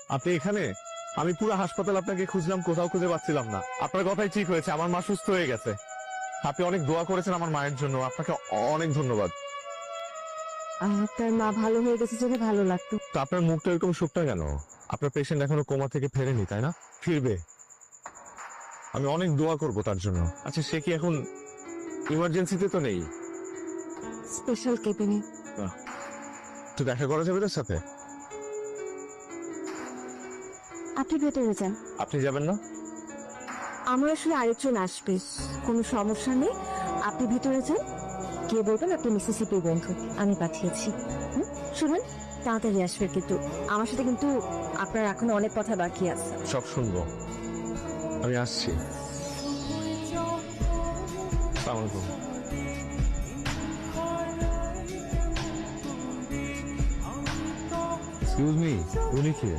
আপনি এখানে? আমি পুরো হাসপাতাল আপনাকে খুঁজলাম, কোথাও খুঁজে পাচ্ছিলাম না। আপনার কথাই ঠিক হয়েছে, আমার মা সুস্থ হয়ে গেছে। আপনি অনেক দোয়া করেছেন আমার মায়ের জন্য, আপনাকে অনেক ধন্যবাদ। আপনার মা ভালো হয়ে গেছে জেনে ভালো লাগতো। তো আপনার মুখটা এরকম শুকনা কেন? আপনার পেশেন্ট এখনো কোমা থেকে ফেরেনি, তাই না? ফিরবে। আমি অনেক দোয়া করব তার জন্য। আচ্ছা, সে কি এখন ইমার্জেন্সিতে তো নেই? স্পেশাল কেবিনে। তো দেখা করা যাবে তার সাথে? আপনি ভেতরে যান। আপনি যাবেন না? আমার আসলে আরেকজন আসবে, কোনো সমস্যা নেই, আপনি ভেতরে যান। কে বলবেন আপনি মিসিসিপির বন্ধু, আমি পাঠিয়েছি। শুনুন, তাড়াতাড়ি আসবে কিন্তু। আমার সাথে কিন্তু আপনার এখন অনেক কথা বাকি আছে। সব শুনবো, আমি আসছি। আসসালামু আলাইকুম। এক্সকিউজ মি, উনি কি?